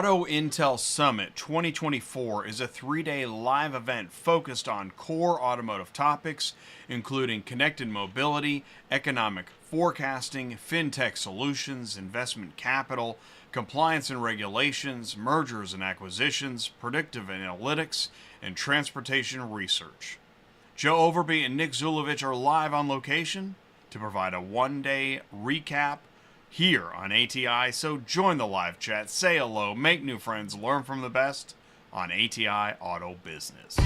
Auto Intel Summit 2024 is a 3-day live event focused on core automotive topics, including connected mobility, economic forecasting, fintech solutions, investment capital, compliance and regulations, mergers and acquisitions, predictive analytics, and transportation research. Joe Overby and Nick Zulovich are live on location to provide a one-day recap here on ATI, so join the live chat, say hello, make new friends, learn from the best on ATI Auto Business.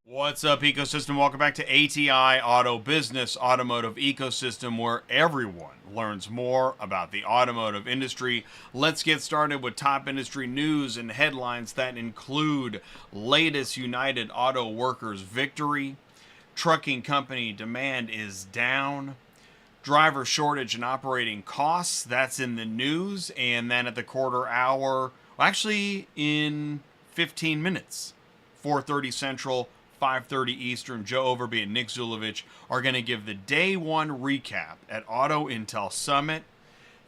What's up, ecosystem? Welcome back to ATI Auto Business, automotive ecosystem where everyone learns more about the automotive industry. Let's get started with top industry news and headlines that include latest United Auto Workers victory, trucking company demand is down, driver shortage and operating costs, that's in the news, and then at the quarter hour, actually in 15 minutes, 4:30 Central, 5:30 Eastern, Joe Overby and Nick Zulovich are going to give the day one recap at Auto Intel Summit.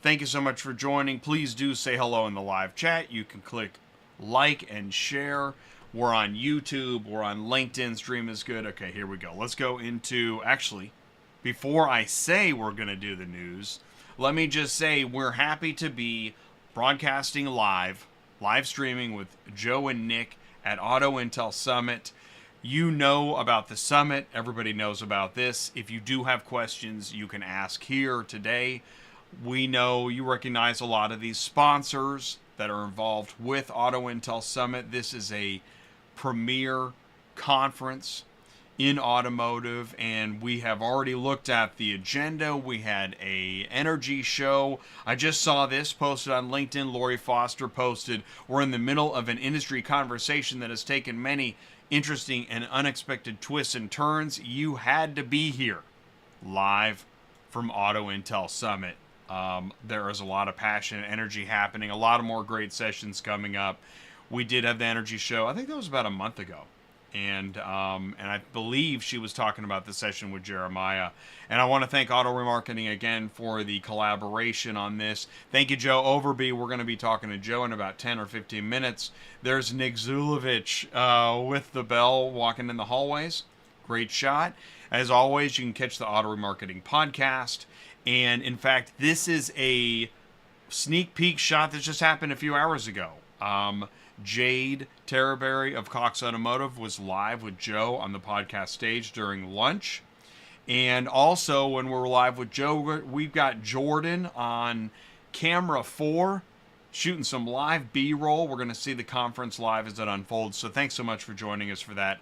Thank you so much for joining. Please do say hello in the live chat. You can click like and share. We're on YouTube. We're on LinkedIn. Stream is good. Okay, here we go. Let's go into, actually, before I say we're going to do the news, let me just say we're happy to be broadcasting live streaming with Joe and Nick at Auto Intel Summit. You know about the summit. Everybody knows about this. If you do have questions, you can ask here today. We know you recognize a lot of these sponsors that are involved with Auto Intel Summit. This is a premier conference in automotive, and we have already looked at the agenda. We had a energy show. I just saw this posted on LinkedIn. Lori Foster posted, we're in the middle of an industry conversation that has taken many interesting and unexpected twists and turns. You had to be here live from Auto Intel Summit. There is a lot of passion and energy happening, a lot of more great sessions coming up. We did have the energy show, I think that was about a month ago. And I believe she was talking about the session with Jeremiah. And I want to thank Auto Remarketing again for the collaboration on this. Thank you, Joe Overby. We're going to be talking to Joe in about 10 or 15 minutes. There's Nick Zulovich with the bell walking in the hallways. Great shot. As always, you can catch the Auto Remarketing podcast. And in fact, this is a sneak peek shot that just happened a few hours ago. Jade Terraberry of Cox Automotive was live with Joe on the podcast stage during lunch. And also, when we're live with Joe, we've got Jordan on camera 4 shooting some live B-roll. We're going to see the conference live as it unfolds. So thanks so much for joining us for that.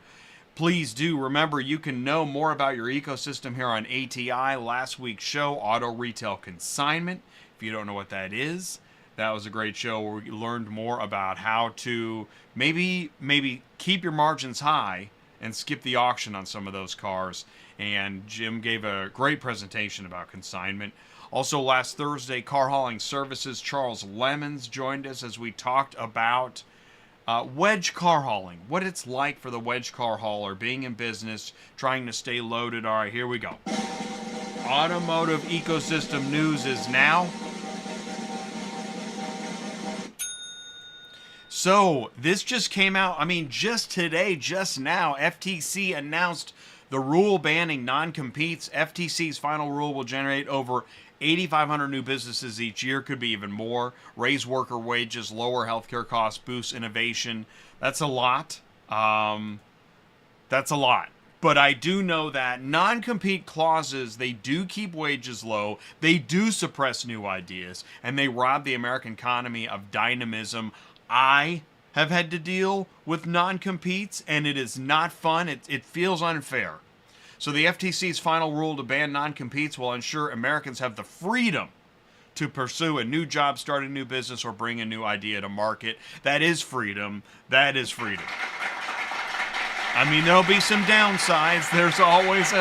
Please do remember, you can know more about your ecosystem here on ATI. Last week's show, Auto Retail Consignment. If you don't know what that is, that was a great show where we learned more about how to maybe keep your margins high and skip the auction on some of those cars. And Jim gave a great presentation about consignment. Also last Thursday, Car Hauling Services, Charles Lemons joined us as we talked about wedge car hauling, what it's like for the wedge car hauler, being in business, trying to stay loaded. All right, here we go. Automotive ecosystem news is now. So this just came out, just today, just now, FTC announced the rule banning non-competes. FTC's final rule will generate over 8,500 new businesses each year, could be even more. Raise worker wages, lower healthcare costs, boost innovation. That's a lot. That's a lot. But I do know that non-compete clauses, they do keep wages low, they do suppress new ideas, and they rob the American economy of dynamism. I have had to deal with non-competes, and it is not fun. It feels unfair. So the FTC's final rule to ban non-competes will ensure Americans have the freedom to pursue a new job, start a new business, or bring a new idea to market. That is freedom. That is freedom. There'll be some downsides. There's always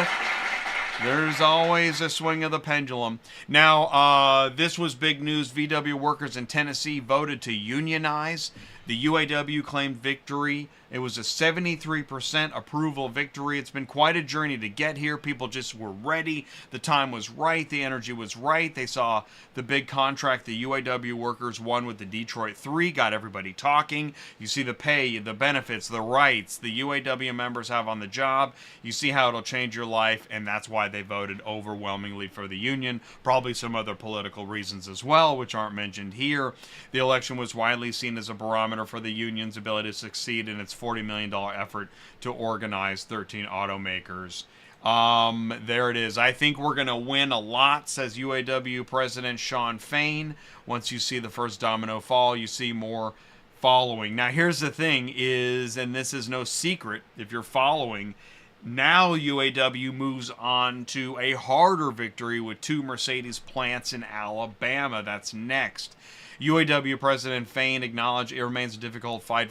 There's always a swing of the pendulum. Now, this was big news. VW workers in Tennessee voted to unionize. The UAW claimed victory. It was a 73% approval victory. It's been quite a journey to get here. People just were ready. The time was right. The energy was right. They saw the big contract the UAW workers won with the Detroit 3, got everybody talking. You see the pay, the benefits, the rights the UAW members have on the job. You see how it'll change your life, and that's why they voted overwhelmingly for the union. Probably some other political reasons as well, which aren't mentioned here. The election was widely seen as a barometer for the union's ability to succeed in its $40 million effort to organize 13 automakers. There it is. I think we're going to win a lot, says UAW President Shawn Fain. Once you see the first domino fall, you see more following. Now, here's the thing is, and this is no secret, if you're following, now UAW moves on to a harder victory with 2 Mercedes plants in Alabama. That's next. UAW President Fain acknowledged it remains a difficult fight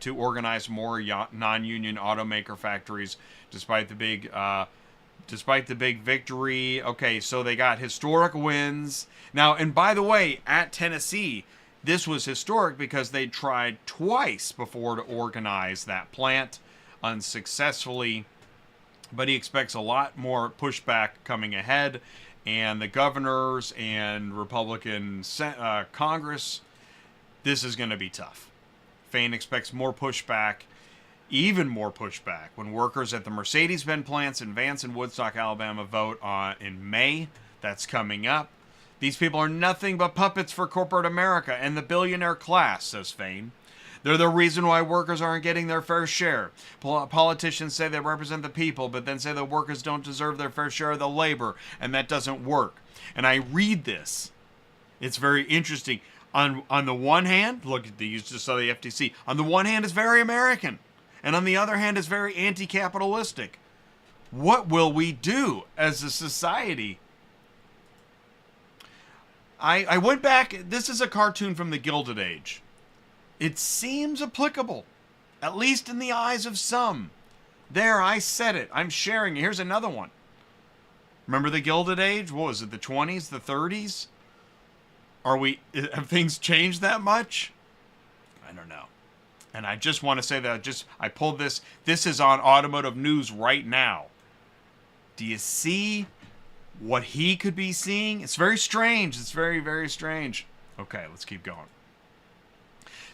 to organize more non-union automaker factories, despite the big victory. Okay, so they got historic wins now. And by the way, at Tennessee, this was historic because they tried twice before to organize that plant unsuccessfully. But he expects a lot more pushback coming ahead. And the governors and Republican Congress, this is going to be tough. Fain expects more pushback, even more pushback, when workers at the Mercedes-Benz plants in Vance and Woodstock, Alabama vote in May. That's coming up. These people are nothing but puppets for corporate America and the billionaire class, says Fain. They're the reason why workers aren't getting their fair share. Politicians say they represent the people, but then say the workers don't deserve their fair share of the labor, and that doesn't work. And I read this. It's very interesting. On the one hand, look, they used to say the FTC. On the one hand, it's very American. And on the other hand, it's very anti-capitalistic. What will we do as a society? I went back. This is a cartoon from the Gilded Age. It seems applicable, at least in the eyes of some. There, I said it. I'm sharing it. Here's another one. Remember the Gilded Age? What was it, the 20s, the 30s? Have things changed that much? I don't know. And I just want to say that I pulled this. This is on Automotive News right now. Do you see what he could be seeing? It's very strange. It's very, very strange. Okay, let's keep going.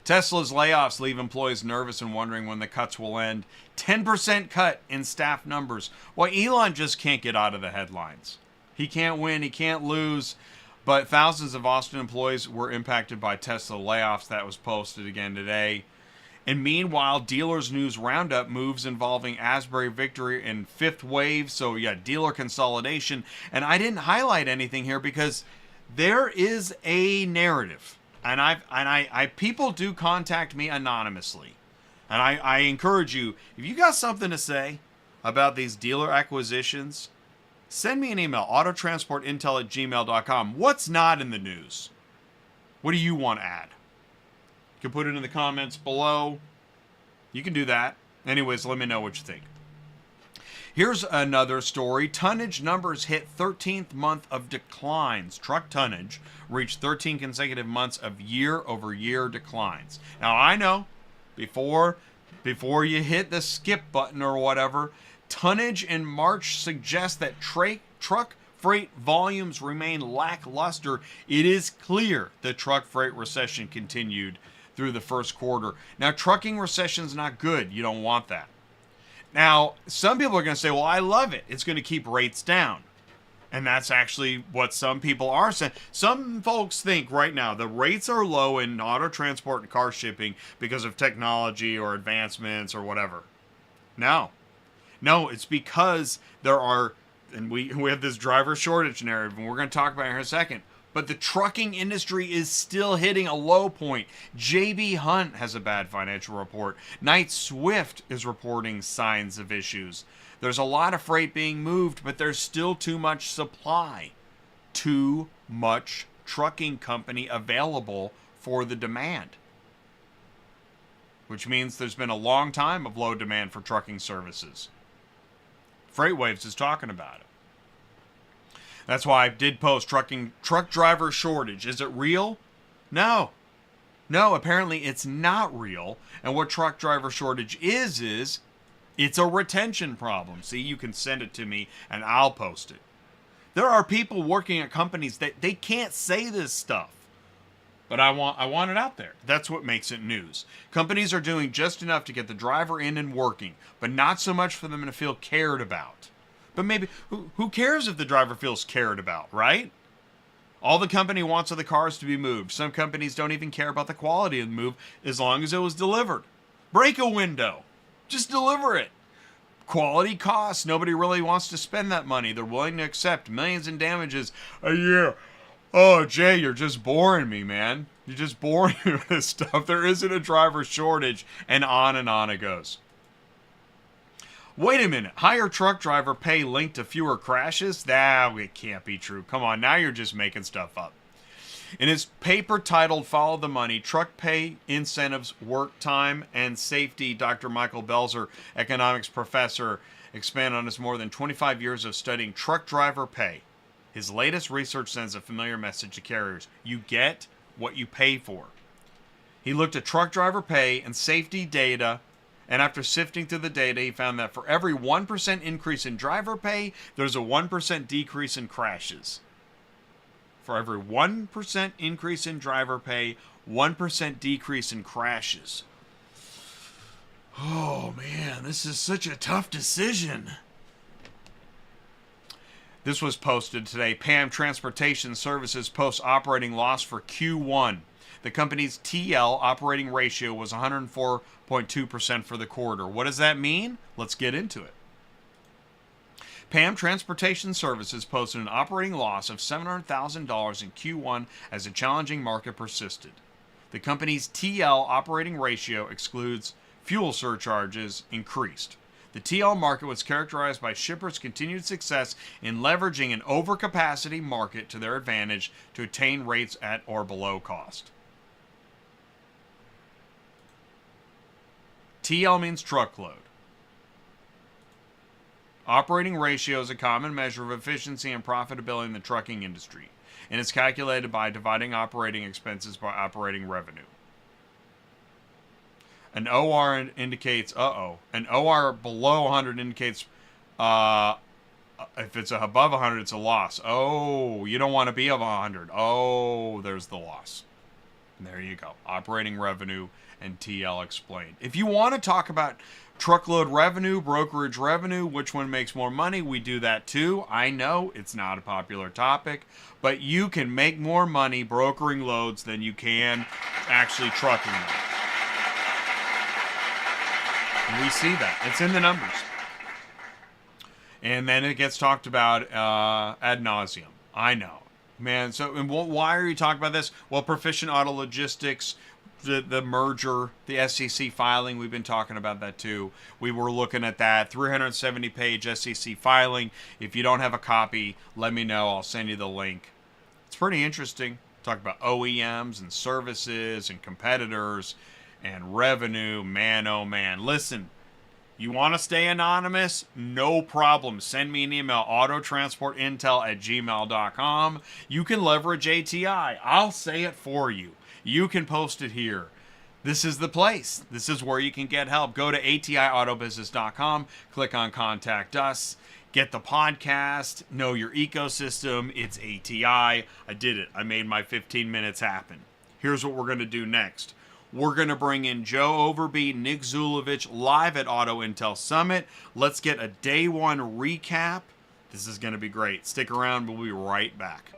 Tesla's layoffs leave employees nervous and wondering when the cuts will end. 10% cut in staff numbers. Well, Elon just can't get out of the headlines. He can't win, he can't lose. But thousands of Austin employees were impacted by Tesla layoffs. That was posted again today. And meanwhile, Dealers News Roundup moves involving Asbury Victory and Fifth Wave. So yeah, dealer consolidation. And I didn't highlight anything here because there is a narrative. And people do contact me anonymously. And I encourage you, if you got something to say about these dealer acquisitions, send me an email, autotransportintel@gmail.com. What's not in the news? What do you want to add? You can put it in the comments below. You can do that. Anyways, let me know what you think. Here's another story. Tonnage numbers hit 13th month of declines. Truck tonnage reached 13 consecutive months of year-over-year declines. Now, I know, before you hit the skip button or whatever, tonnage in March suggests that truck freight volumes remain lackluster. It is clear the truck freight recession continued through the first quarter. Now, trucking recession's not good. You don't want that. Now, some people are going to say, well, I love it. It's going to keep rates down. And that's actually what some people are saying. Some folks think right now the rates are low in auto transport and car shipping because of technology or advancements or whatever. No, it's because there are, and we have this driver shortage narrative, and we're going to talk about it in a second. But the trucking industry is still hitting a low point. J.B. Hunt has a bad financial report. Knight Swift is reporting signs of issues. There's a lot of freight being moved, but there's still too much supply. Too much trucking company available for the demand. Which means there's been a long time of low demand for trucking services. FreightWaves is talking about it. That's why I did post truck driver shortage. Is it real? No. No, apparently it's not real. And what truck driver shortage is it's a retention problem. See, you can send it to me and I'll post it. There are people working at companies that they can't say this stuff. But I want it out there. That's what makes it news. Companies are doing just enough to get the driver in and working, but not so much for them to feel cared about. But maybe, who cares if the driver feels cared about, right? All the company wants are the cars to be moved. Some companies don't even care about the quality of the move as long as it was delivered. Break a window. Just deliver it. Quality costs. Nobody really wants to spend that money. They're willing to accept millions in damages a year. Oh, Jay, you're just boring me, man. You're just boring me with this stuff. There isn't a driver shortage, and on it goes. Wait a minute. Higher truck driver pay linked to fewer crashes? It can't be true. Come on, now you're just making stuff up. In his paper titled Follow the Money, Truck Pay Incentives, Work Time, and Safety, Dr. Michael Belzer, economics professor, expanded on his more than 25 years of studying truck driver pay. His latest research sends a familiar message to carriers. You get what you pay for. He looked at truck driver pay and safety data, and after sifting through the data, he found that for every 1% increase in driver pay, there's a 1% decrease in crashes. For every 1% increase in driver pay, 1% decrease in crashes. Oh man, this is such a tough decision. This was posted today. PAM Transportation Services posts operating loss for Q1. The company's TL operating ratio was 104.2% for the quarter. What does that mean? Let's get into it. PAM Transportation Services posted an operating loss of $700,000 in Q1 as a challenging market persisted. The company's TL operating ratio excludes fuel surcharges increased. The TL market was characterized by shippers' continued success in leveraging an overcapacity market to their advantage to attain rates at or below cost. TL means truckload. Operating ratio is a common measure of efficiency and profitability in the trucking industry, and is calculated by dividing operating expenses by operating revenue. An OR indicates, an OR below 100 indicates, if it's above 100, it's a loss. Oh, you don't want to be above 100. Oh, there's the loss. And there you go. Operating revenue and TL explained. If you want to talk about truckload revenue, brokerage revenue, which one makes more money, we do that too. I know it's not a popular topic, but you can make more money brokering loads than you can actually trucking them. And we see that. It's in the numbers. And then it gets talked about ad nauseum. I know. Man, so and why are you talking about this? Well, Proficient Auto Logistics, the merger, the SEC filing, we've been talking about that too. We were looking at that 370-page SEC filing. If you don't have a copy, let me know. I'll send you the link. It's pretty interesting. Talk about OEMs and services and competitors and revenue. Man, oh man. Listen, you want to stay anonymous? No problem. Send me an email, autotransportintel@gmail.com. You can leverage ATI. I'll say it for you. You can post it here. This is the place. This is where you can get help. Go to atiautobusiness.com, click on Contact Us, get the podcast, know your ecosystem. It's ATI. I did it. I made my 15 minutes happen. Here's what we're going to do next. We're going to bring in Joe Overby, Nick Zulovich, live at Auto Intel Summit. Let's get a day one recap. This is going to be great. Stick around. We'll be right back.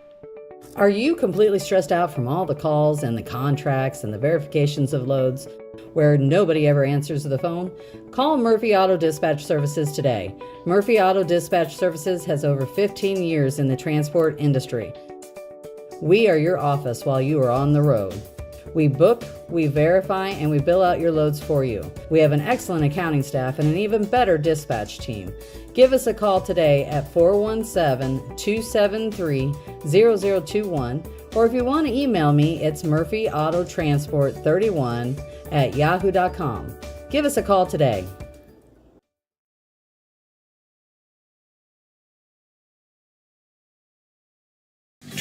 Are you completely stressed out from all the calls and the contracts and the verifications of loads where nobody ever answers the phone? Call Murphy Auto Dispatch Services today. Murphy Auto Dispatch Services has over 15 years in the transport industry. We are your office while you are on the road. We book, we verify, and we bill out your loads for you. We have an excellent accounting staff and an even better dispatch team. Give us a call today at 417-273-0021, or if you want to email me, it's murphyautotransport31@yahoo.com. Give us a call today.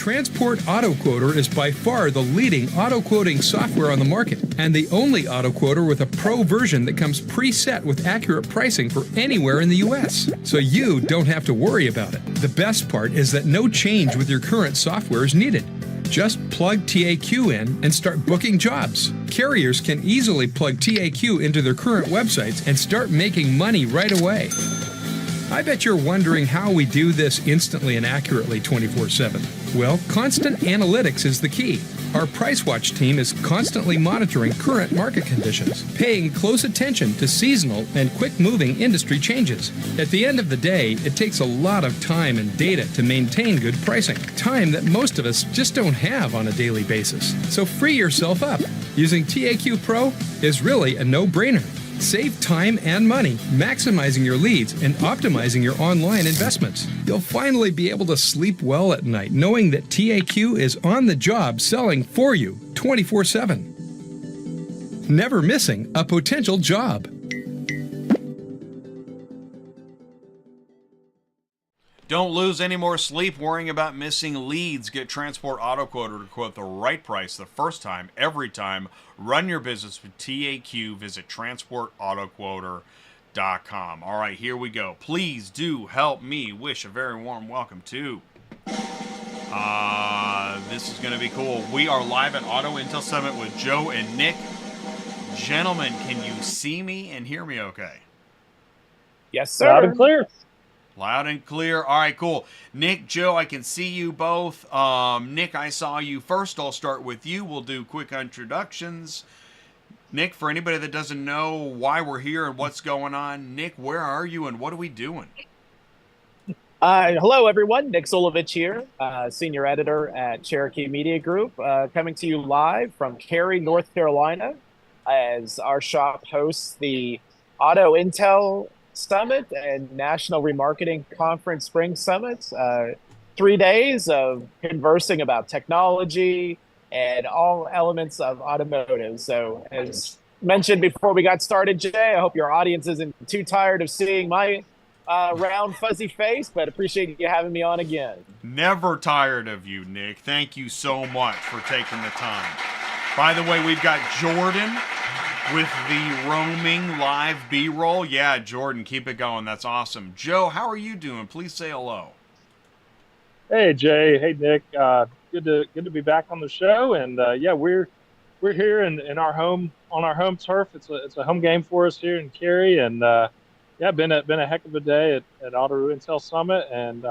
Transport Auto Quoter is by far the leading auto quoting software on the market, and the only auto quoter with a pro version that comes preset with accurate pricing for anywhere in the U.S. So you don't have to worry about it. The best part is that no change with your current software is needed. Just plug TAQ in and start booking jobs. Carriers can easily plug TAQ into their current websites and start making money right away. I bet you're wondering how we do this instantly and accurately 24/7. Well, constant analytics is the key. Our Price Watch team is constantly monitoring current market conditions, paying close attention to seasonal and quick-moving industry changes. At the end of the day, it takes a lot of time and data to maintain good pricing, time that most of us just don't have on a daily basis. So free yourself up. Using TAQ Pro is really a no-brainer. Save time and money, maximizing your leads and optimizing your online investments. You'll finally be able to sleep well at night knowing that TAQ is on the job selling for you 24/7. Never missing a potential job. Don't lose any more sleep worrying about missing leads. Get Transport Auto Quoter to quote the right price the first time, every time. Run your business with TAQ. Visit transportautoquoter.com. All right, here we go. Please do help me wish a very warm welcome to... this is going to be cool. We are live at Auto Intel Summit with Joe and Nick. Gentlemen, can you see me and hear me okay? Yes, sir. Loud and clear. Loud and clear. All right, cool. Nick, Joe, I can see you both. Nick, I saw you first. I'll start with you. We'll do quick introductions. Nick, for anybody that doesn't know why we're here and what's going on, Nick, where are you and what are we doing? Hello, everyone. Nick Zulovich here, senior editor at Cherokee Media Group, coming to you live from Cary, North Carolina, as our shop hosts the Auto Intel Summit and National Remarketing Conference Spring Summit. 3 days of conversing about technology and all elements of automotive. So as mentioned before we got started, Jay, I hope your audience isn't too tired of seeing my round fuzzy face, but appreciate you having me on again. Never tired of you, Nick. Thank you so much for taking the time. By the way, we've got Jordan with the roaming live B-roll. Yeah, Jordan, keep it going. That's awesome. Joe, how are you doing? Please say hello. Hey Jay, hey Nick. Good to be back on the show. And yeah, we're here in our home on our home turf. It's a home game for us here in Cary. And yeah, been a heck of a day at Auto Intel Summit. And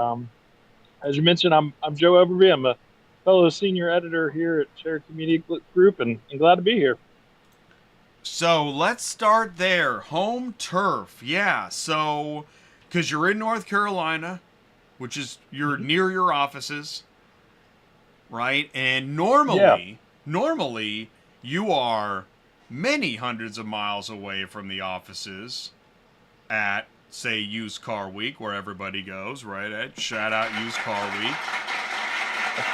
as you mentioned, I'm Joe Overby. I'm a fellow senior editor here at Cherokee Media Group, and glad to be here. So let's start there. Home turf. Yeah. So, because you're in North Carolina, which is you're near your offices, right? And normally you are many hundreds of miles away from the offices at, say, Used Car Week, where everybody goes, right? Ed? Shout out Used Car Week.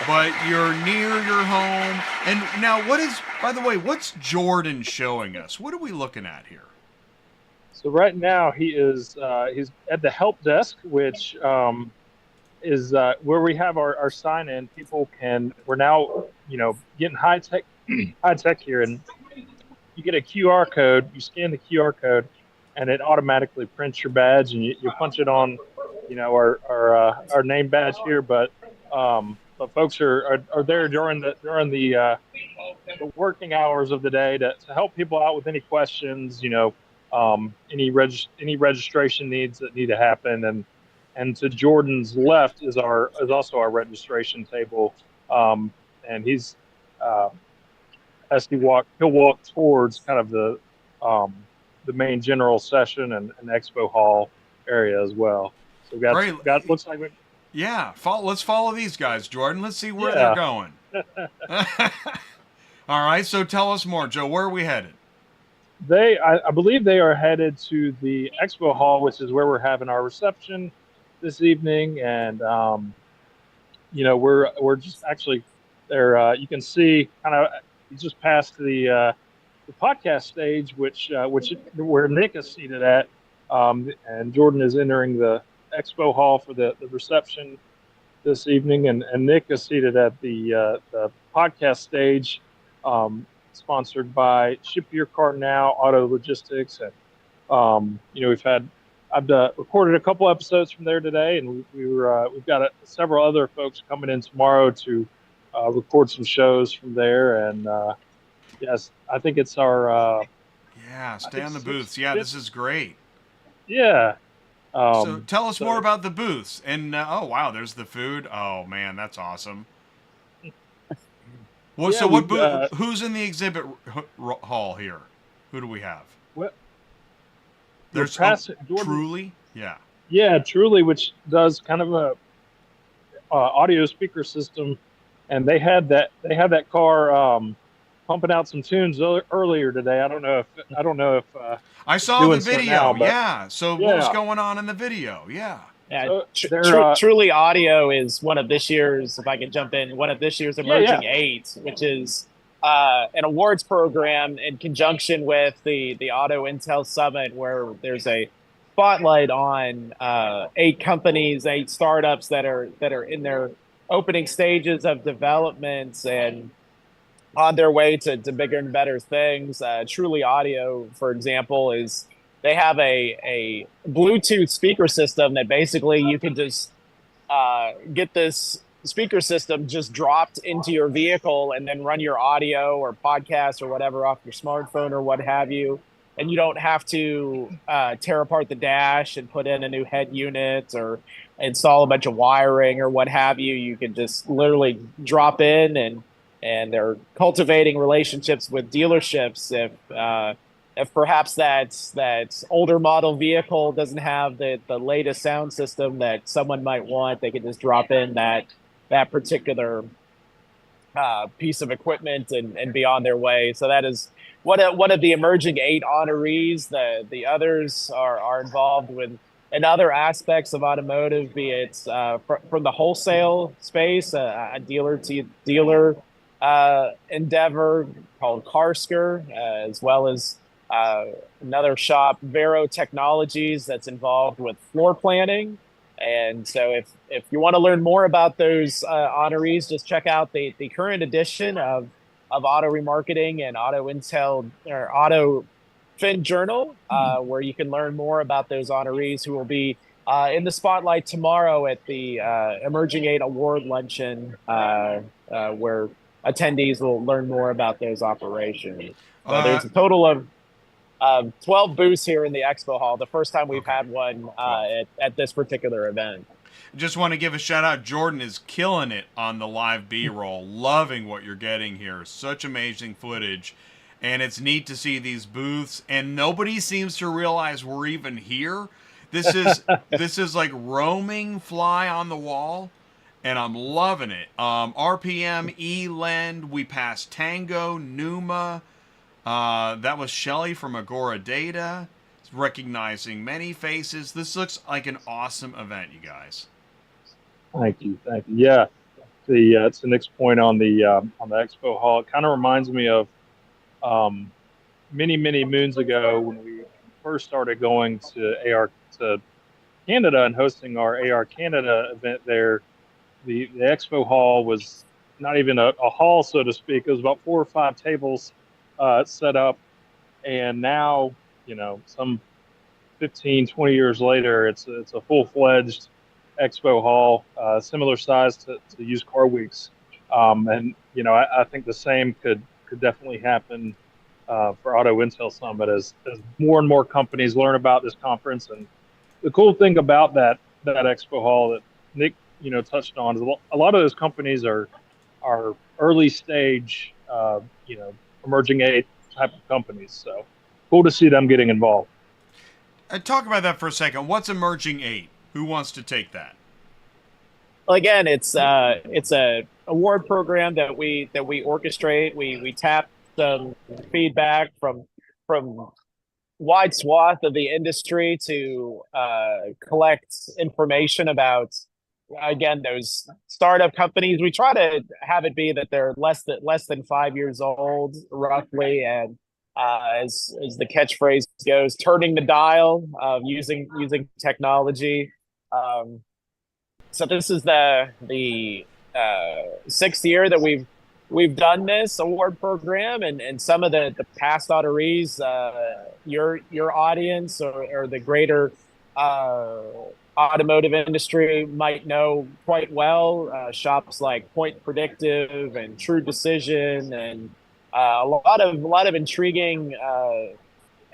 But you're near your home. And now by the way, what's Jordan showing us? What are we looking at here? So right now he's at the help desk, which is where we have our sign in. We're now, getting high tech here, and you get a QR code, you scan the QR code, and it automatically prints your badge, and you punch it on, our name badge here, but folks are there during the working hours of the day to help people out with any questions, any registration needs that need to happen, and to Jordan's left is also our registration table, and he's he'll walk towards kind of the main general session and expo hall area as well. So we got looks like. Yeah, let's follow these guys, Jordan. Let's see where they're going. All right, so tell us more, Joe. Where are we headed? I believe they are headed to the expo hall, which is where we're having our reception this evening, and we're just actually there. You can see kind of just past the podcast stage, where Nick is seated at, and Jordan is entering the expo hall for the reception this evening, and Nick is seated at the podcast stage, sponsored by Ship Your Car Now, Auto Logistics, and I've recorded a couple episodes from there today, and we've got several other folks coming in tomorrow to record some shows from there, and yes, I think it's our stay on the booths. Yeah, this is great. Yeah. So tell us more about the booths. And oh wow, there's the food. Oh man, that's awesome. Well, yeah, so what booth? Who's in the exhibit hall here? Who do we have? What? There's Truly. Yeah. Yeah, Truly, which does kind of a audio speaker system, and they had that car pumping out some tunes earlier today. I don't know if I saw the video. Now, yeah. So what was going on in the video? Yeah. Yeah, Truly Audio is one of this year's, if I can jump in, one of this year's Emerging 8, which is an awards program in conjunction with the Auto Intel Summit, where there's a spotlight on 8 companies, 8 startups that are in their opening stages of development and on their way to bigger and better things. Truly Audio, for example, they have a Bluetooth speaker system that basically you can just get this speaker system just dropped into your vehicle and then run your audio or podcast or whatever off your smartphone or what have you. And you don't have to tear apart the dash and put in a new head unit or install a bunch of wiring or what have you. You can just literally drop in, and they're cultivating relationships with dealerships. If perhaps that older model vehicle doesn't have the latest sound system that someone might want, they can just drop in that particular piece of equipment and be on their way. So that is one of the Emerging 8 honorees. The others are involved in other aspects of automotive, be it from the wholesale space, a dealer to dealer endeavor called Carsker, as well as another shop, Vero Technologies, that's involved with floor planning. And so if you want to learn more about those honorees, just check out the current edition of Auto Remarketing and Auto Intel or Auto Fin Journal, where you can learn more about those honorees who will be in the spotlight tomorrow at the Emerging 8 Award Luncheon, where attendees will learn more about those operations. So there's a total of 12 booths here in the expo hall. The first time we've had one at this particular event. Just want to give a shout out. Jordan is killing it on the live B-roll. Loving what you're getting here. Such amazing footage. And it's neat to see these booths, and nobody seems to realize we're even here. This is like roaming fly on the wall, and I'm loving it. RPM, Elend, we passed Tango, Numa. That was Shelly from Agora Data, recognizing many faces. This looks like an awesome event, you guys. Thank you. Yeah, it's the next point on the expo hall. It kind of reminds me of many moons ago when we first started going to Canada and hosting our AR Canada event there. The expo hall was not even a hall, so to speak. It was about 4 or 5 tables set up, and now, some 15, 20 years later, it's a full-fledged expo hall, similar size to used car weeks. And I think the same could definitely happen for Auto Intel Summit as more and more companies learn about this conference. And the cool thing about that expo hall that Nick touched on is a lot of those companies are early stage Emerging 8 type of companies. So cool to see them getting involved. Talk about that for a second. What's Emerging 8? Who wants to take that? Well, again, it's a award program that we orchestrate. We tap some feedback from wide swath of the industry to collect information about, again, those startup companies. We try to have it be that they're less than 5 years old, roughly, and as the catchphrase goes, turning the dial, using technology. So this is the sixth year that we've done this award program, and some of the past honorees, your audience or the greater uh, automotive industry might know quite well. Shops like Point Predictive and True Decision, and a lot of intriguing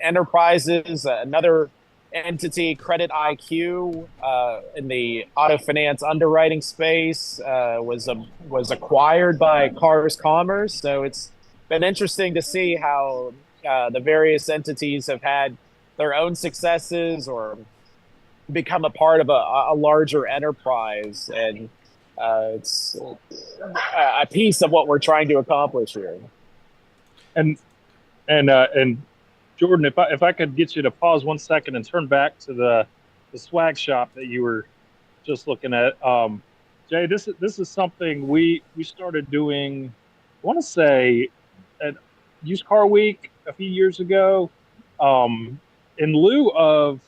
enterprises. Another entity, Credit IQ, in the auto finance underwriting space, was acquired by Cars Commerce. So it's been interesting to see how the various entities have had their own successes or become a part of a larger enterprise, and it's a piece of what we're trying to accomplish here. And Jordan, if I could get you to pause 1 second and turn back to the swag shop that you were just looking at, Jay, this is something we started doing. I want to say at Used Car Week a few years ago, in lieu of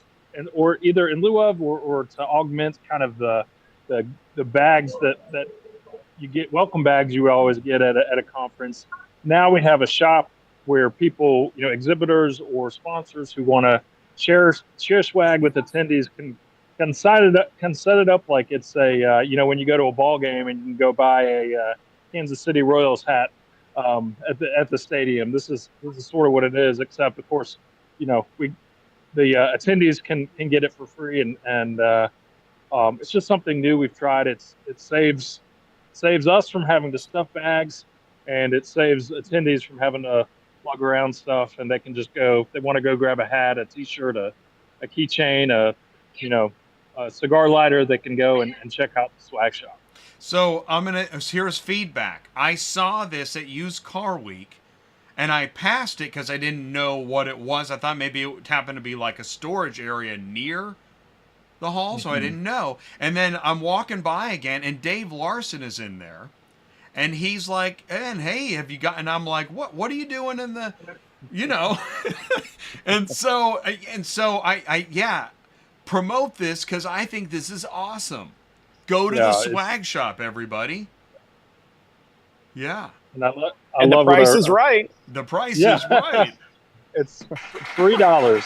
or to augment kind of the bags that you get, welcome bags you would always get at a conference. Now we have a shop where people, exhibitors or sponsors who want to share swag with attendees can set it up like it's a when you go to a ball game and you can go buy a Kansas City Royals hat at the stadium. This is sort of what it is, except of course, the attendees can get it for free, and it's just something new we've tried. It saves us from having to stuff bags, and it saves attendees from having to lug around stuff, and they can just go, if they want to go grab a hat, a t-shirt, a keychain, a cigar lighter, they can go and check out the swag shop. So here's feedback. I saw this at Used Car Week, and I passed it because I didn't know what it was. I thought maybe it happened to be like a storage area near the hall, so I didn't know. And then I'm walking by again, and Dave Larson is in there. And he's like, and hey, have you got? And I'm like, what are you doing in the, and so I promote this because I think this is awesome. Go to the swag shop, everybody. Yeah. And I and love the price is right. The price is right. It's $3.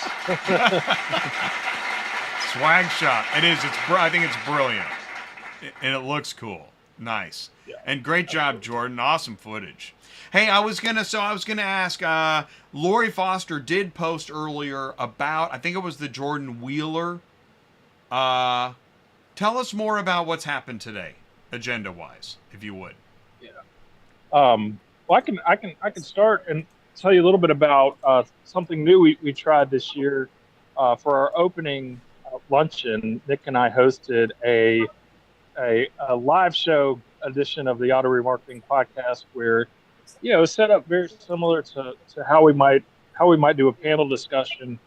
Swag shop. It is. I think it's brilliant, and it looks cool. Nice. Yeah. And great job, Jordan. Awesome footage. Hey, I was gonna ask. Lori Foster did post earlier about, I think it was the Jordan Wheeler. Tell us more about what's happened today, agenda-wise, if you would. Yeah. Well, I can start and tell you a little bit about something new we tried this year for our opening luncheon. Nick and I hosted a live show edition of the Auto Remarketing podcast, where set up very similar to how we might do a panel discussion,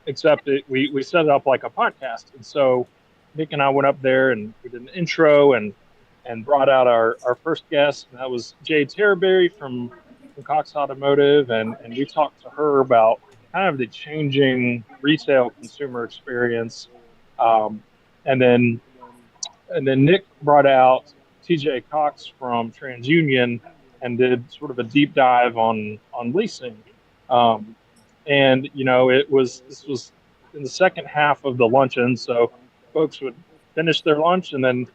except we set it up like a podcast. And so Nick and I went up there and we did an intro and brought out our first guest, and that was Jay Terberry from Cox Automotive, and we talked to her about kind of the changing retail consumer experience, and then Nick brought out TJ Cox from TransUnion and did sort of a deep dive on leasing. And this was in the second half of the luncheon, so folks would finish their lunch, and then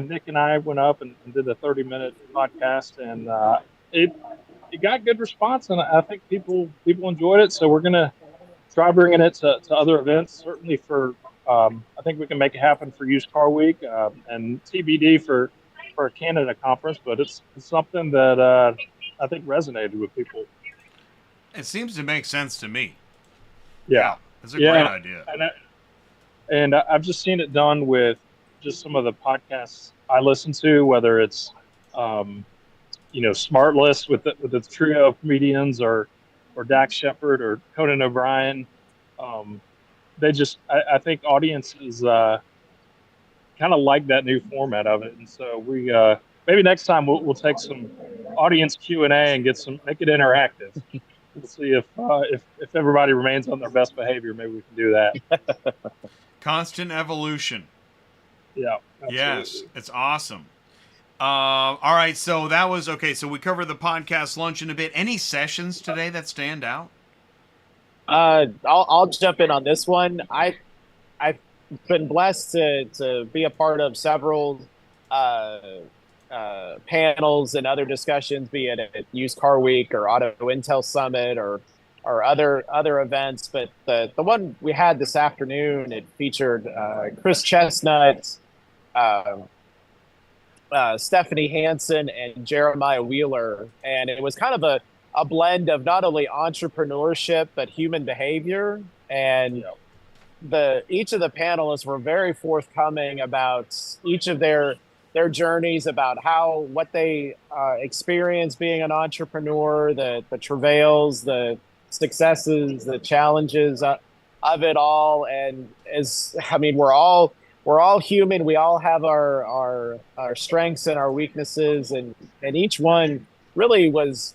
Nick and I went up and did a 30-minute podcast, and it got good response, and I think people enjoyed it. So we're gonna try bringing it to other events. Certainly for I think we can make it happen for Used Car Week, and TBD for a Canada conference, but it's something that I think resonated with people. It seems to make sense to me. Yeah. It's a great idea. And I've just seen it done with just some of the podcasts I listen to, whether it's Smart List with the trio of comedians, or Dax Shepard or Conan O'Brien. I think audiences kind of like that new format of it, and so we maybe next time we'll take some audience Q&A and make it interactive. We'll see if everybody remains on their best behavior. Maybe we can do that. Constant evolution. Yeah. Absolutely. Yes, it's awesome. All right, so that was okay. So we covered the podcast luncheon a bit. Any sessions today that stand out? I'll jump in on this one. I've been blessed to be a part of several uh, panels and other discussions, be it at Used Car Week or Auto Intel Summit or other events. But the one we had this afternoon, it featured Chris Chestnut, uh, Stephanie Hansen, and Jeremiah Wheeler, and it was kind of a blend of not only entrepreneurship but human behavior. And each of the panelists were very forthcoming about each of their journeys, about what they experience being an entrepreneur, the travails, the successes, the challenges of it all. And we're all human. We all have our strengths and our weaknesses, and each one really was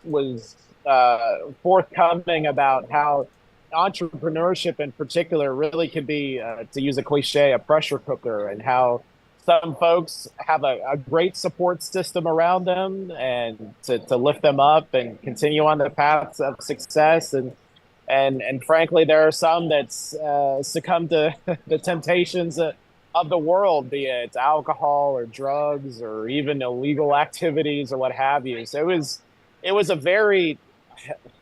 forthcoming about how entrepreneurship in particular really can be, to use a cliche, a pressure cooker, and how some folks have a great support system around them and to lift them up and continue on the paths of success. And frankly, there are some that's succumb to the temptations of the world, be it alcohol or drugs or even illegal activities or what have you. So it was a very,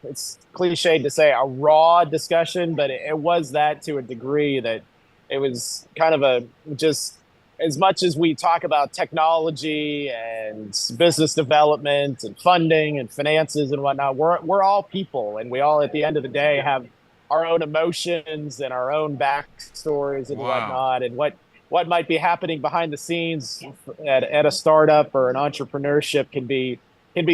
it's cliched to say, a raw discussion, but it was that to a degree that it was kind of just as much as we talk about technology and business development and funding and finances and whatnot, we're all people, and we all at the end of the day have our own emotions and our own backstories and whatnot, and what might be happening behind the scenes at a startup or an entrepreneurship can be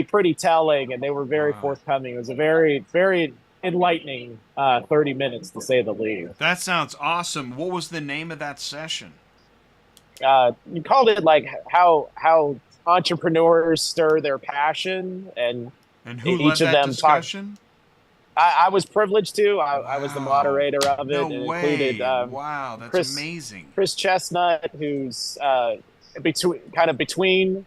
pretty telling. And they were very forthcoming. It was a very, very enlightening 30 minutes, to say the least. That sounds awesome. What was the name of that session? You called it like how entrepreneurs stir their passion, and who led that discussion? I was privileged to. I was the moderator of it. No and way! Included, Wow, that's amazing. Chris Chestnut, who's between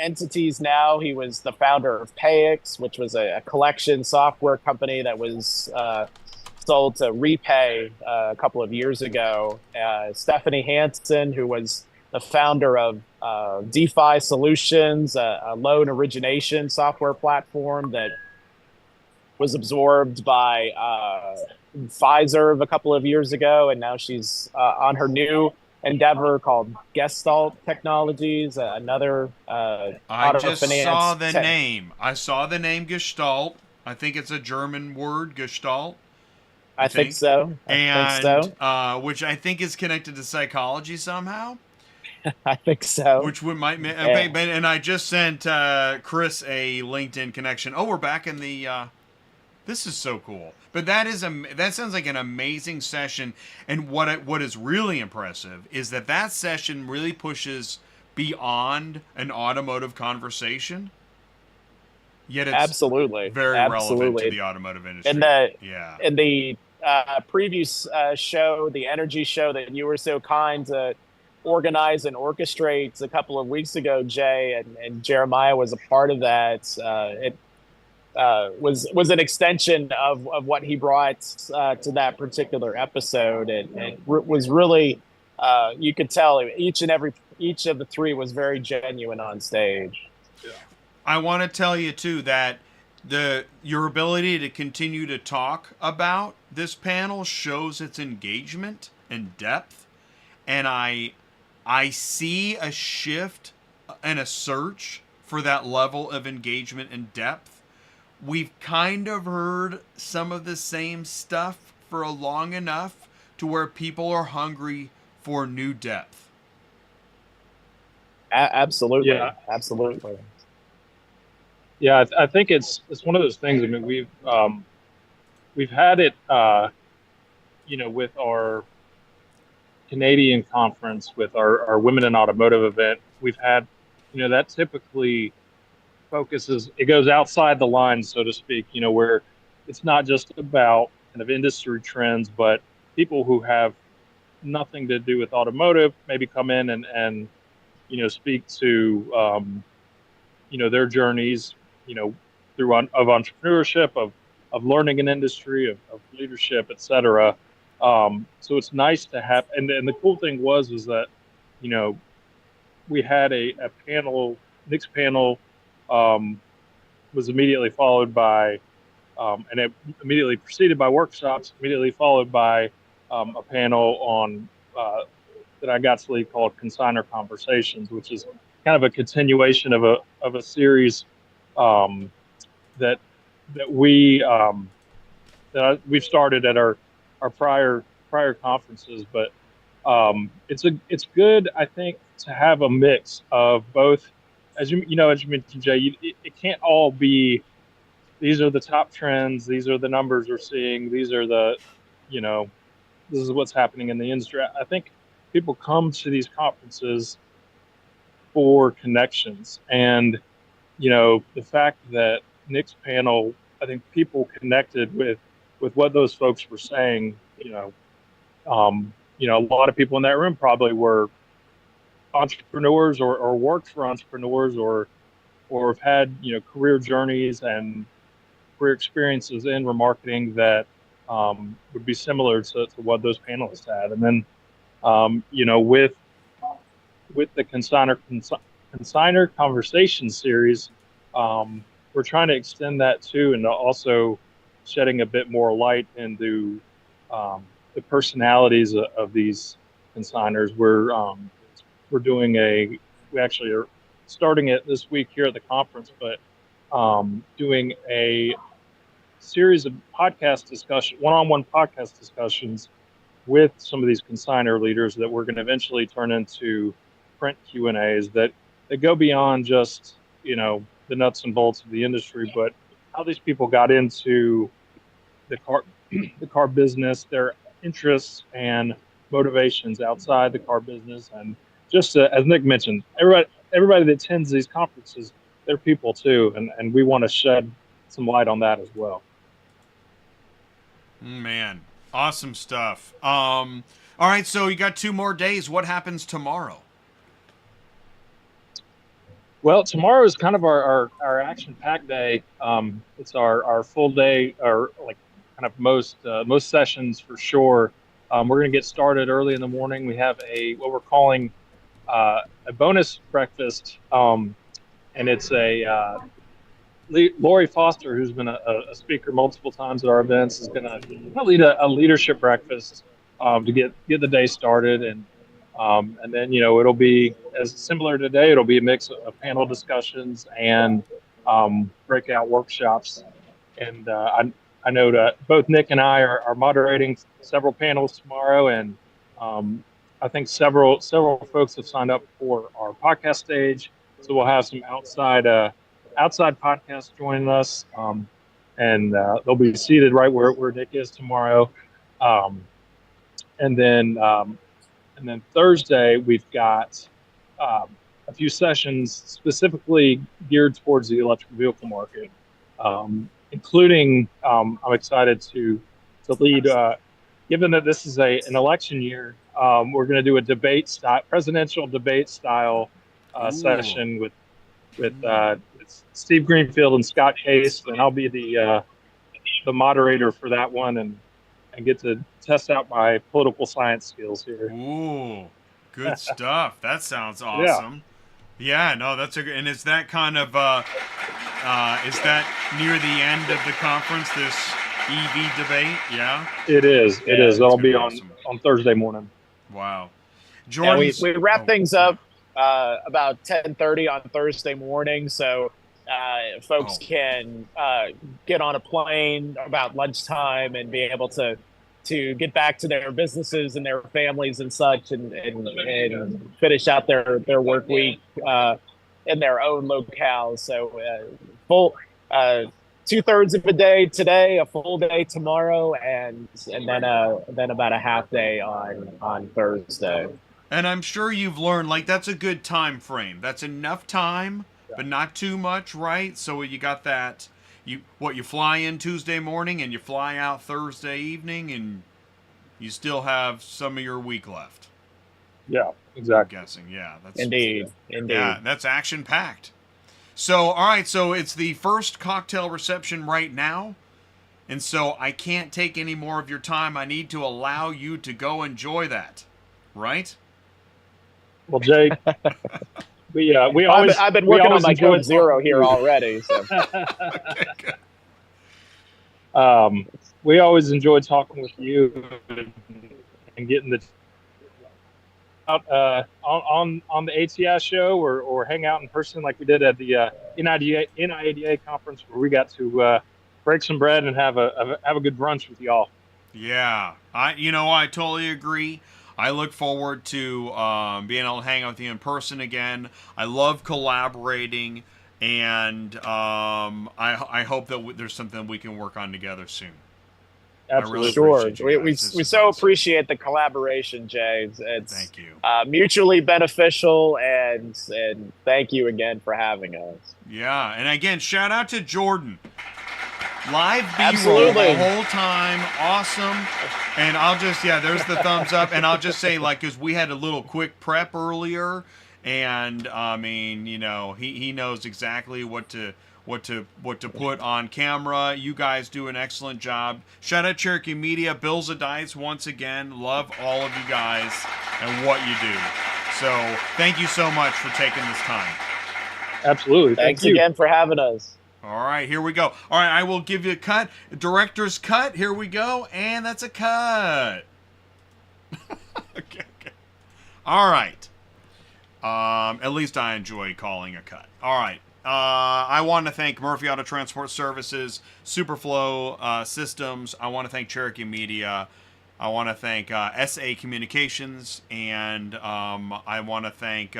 entities now. He was the founder of Payix, which was a collection software company that was sold to Repay a couple of years ago. Stephanie Hansen, who was the founder of DeFi Solutions, a loan origination software platform that was absorbed by Pfizer a couple of years ago, and now she's on her new endeavor called Gestalt Technologies, another I just saw the name. I saw the name Gestalt. I think it's a German word, Gestalt. I think so. Which I think is connected to psychology somehow. I think so. Which might okay, and I just sent Chris a LinkedIn connection. Oh, we're back in the. This is so cool. But that sounds like an amazing session. And what is really impressive is that session really pushes beyond an automotive conversation. Yet it's absolutely very relevant to the automotive industry. In the previous show, the energy show that you were so kind to organize and orchestrate a couple of weeks ago, Jay, and Jeremiah was a part of that. It was an extension of what he brought to that particular episode. It was really, you could tell each of the three was very genuine on stage. Yeah. I want to tell you too that your ability to continue to talk about this panel shows its engagement and depth, and I see a shift and a search for that level of engagement and depth. We've kind of heard some of the same stuff for long enough to where people are hungry for new depth. Absolutely. Yeah. Absolutely. Yeah, I think it's one of those things. I mean, we've had it, with our Canadian conference, with our Women in Automotive event. We've had, that typically focuses, it goes outside the lines, so to speak, where it's not just about kind of industry trends, but people who have nothing to do with automotive, maybe come in and speak to their journeys, through of entrepreneurship, of learning an industry, of leadership, etc. So it's nice to have, and the cool thing was that we had a panel. Nick's panel was immediately followed by, and it immediately preceded by workshops, immediately followed by a panel on that I got to lead called Consigner Conversations, which is kind of a continuation of a series that we've started at our prior conferences, but it's good, I think, to have a mix of both. As you mentioned, Jay, it can't all be, these are the top trends, these are the numbers we're seeing, these are the, this is what's happening in the industry. I think people come to these conferences for connections, and the fact that Nick's panel, I think people connected with what those folks were saying. A lot of people in that room probably were entrepreneurs or worked for entrepreneurs or have had career journeys and career experiences in remarketing that would be similar to what those panelists had. And then with the consigner conversation series, we're trying to extend that too, and also shedding a bit more light into the personalities of these consigners. We actually are starting it this week here at the conference, but doing a series of one-on-one podcast discussions with some of these consigner leaders that we're going to eventually turn into print Q&As that go beyond just the nuts and bolts of the industry, but how these people got into the car business, their interests and motivations outside the car business, and just as Nick mentioned, everybody that attends these conferences, they're people too, and we want to shed some light on that as well. Man, awesome stuff. All right, so you got 2 more days. What happens tomorrow? Well, tomorrow is kind of our action-packed day. It's our full day, or like kind of most sessions for sure. We're going to get started early in the morning. We have what we're calling a bonus breakfast, and it's Lori Foster, who's been a speaker multiple times at our events, is going to lead a leadership breakfast to get the day started, and then it'll be as similar today. It'll be a mix of panel discussions and breakout workshops, and I know that both Nick and I are moderating several panels tomorrow, and I think several folks have signed up for our podcast stage, so we'll have some outside podcasts joining us, and they'll be seated right where Nick is tomorrow, and then Thursday we've got a few sessions specifically geared towards the electric vehicle market, including I'm excited to lead. Given that this is an election year, we're going to do a presidential debate style session with Steve Greenfield and Scott Case, and I'll be the moderator for that one, and get to test out my political science skills here. Ooh, good stuff. That sounds awesome. Yeah, no, that's and is that kind of is that near the end of the conference, this EV debate? Yeah, it is. It is. That'll be awesome. on Thursday morning. Wow, Jordan. We wrap things up about 10:30 on Thursday morning, so folks can get on a plane about lunchtime and be able to get back to their businesses and their families and such, and finish out their work week in their own locales. So full 2/3 of a day today, a full day tomorrow, and then about a half day on Thursday. And I'm sure you've learned, like, that's a good time frame. That's enough time, but not too much, right? So you got that. You fly in Tuesday morning and you fly out Thursday evening, and You still have some of your week left. Yeah, exactly. I'm guessing. Yeah, that's Indeed. Yeah, that's action packed. So, all right, so it's the first cocktail reception right now. And so I can't take any more of your time. I need to allow you to go enjoy that. Right? Well, Jake, we always I've been we working on always my enjoy Code Zero talking here to already. So Okay, good. you. We always enjoy talking with you and getting the out on the ATI show or hang out in person like we did at the NIADA conference where we got to break some bread and have a good brunch with y'all. Yeah, I totally agree. I look forward to being able to hang out with you in person again. I love collaborating, and I hope that there's something we can work on together soon. Absolutely. sure, appreciate you we guys. This we is so awesome. appreciate the collaboration, Jay. It's Thank you. mutually beneficial, and thank you again for having us. Yeah, and again, shout out to Jordan. Live B-roll Absolutely. the whole time, awesome. And I'll just, there's the thumbs up. And I'll just say, like, because we had a little quick prep earlier, and I mean, he knows exactly what to put on camera. You guys do an excellent job. Shout out Cherokee Media, Bills of Dice once again. Love all of you guys and what you do. So thank you so much for taking this time. Absolutely. Thanks Thank you. again for having us. All right, here we go. All right, I will give you a cut. Director's cut. Here we go. And that's a cut. Okay. All right. At least I enjoy calling a cut. All right. I want to thank Murphy Auto Transport Services, Superflow Systems. I want to thank Cherokee Media. I want to thank SA Communications. And I want to thank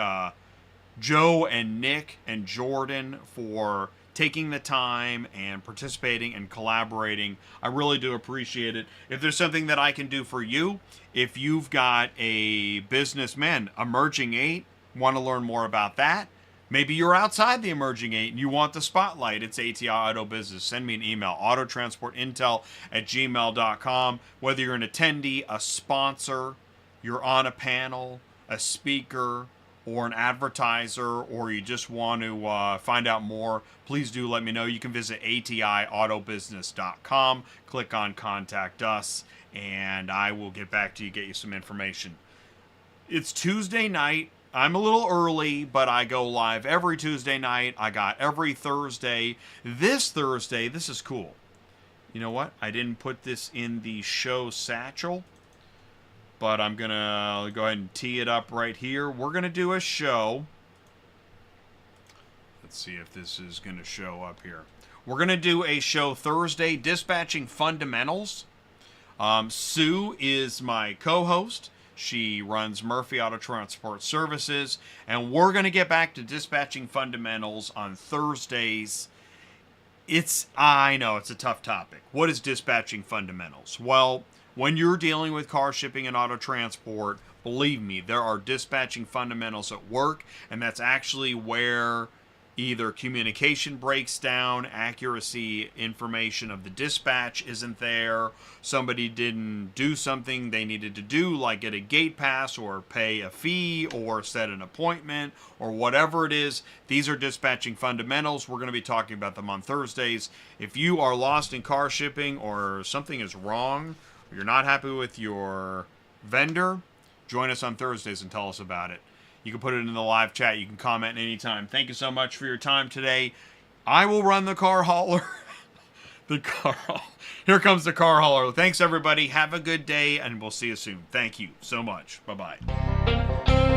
Joe and Nick and Jordan for taking the time and participating and collaborating. I really do appreciate it. If there's something that I can do for you, if you've got a businessman, Emerging 8, want to learn more about that, maybe you're outside the Emerging 8 and you want the spotlight, it's ATI Auto Business. Send me an email, autotransportintel@gmail.com. Whether you're an attendee, a sponsor, you're on a panel, a speaker, or an advertiser, or you just want to find out more, please do let me know. You can visit atiautobusiness.com, click on Contact Us, and I will get back to you, get you some information. It's Tuesday night. I'm a little early, but I go live every Tuesday night. I got every Thursday. This Thursday, this is cool. You know what? I didn't put this in the show satchel, but I'm going to go ahead and tee it up right here. We're going to do a show. Let's see if this is going to show up here. We're going to do a show Thursday, Dispatching Fundamentals. Sue is my co-host. She runs Murphy Auto Transport Services. And we're going to get back to Dispatching Fundamentals on Thursdays. I know, it's a tough topic. What is Dispatching Fundamentals? Well, when you're dealing with car shipping and auto transport, believe me, there are dispatching fundamentals at work, and that's actually where either communication breaks down, accuracy information of the dispatch isn't there, somebody didn't do something they needed to do, like get a gate pass or pay a fee or set an appointment or whatever it is. These are dispatching fundamentals. We're going to be talking about them on Thursdays. If you are lost in car shipping or something is wrong, or you're not happy with your vendor, join us on Thursdays and tell us about it. You can put it in the live chat. You can comment anytime. Thank you so much for your time today. I will run the car hauler. Here comes the car hauler. Thanks, everybody. Have a good day, and we'll see you soon. Thank you so much. Bye-bye.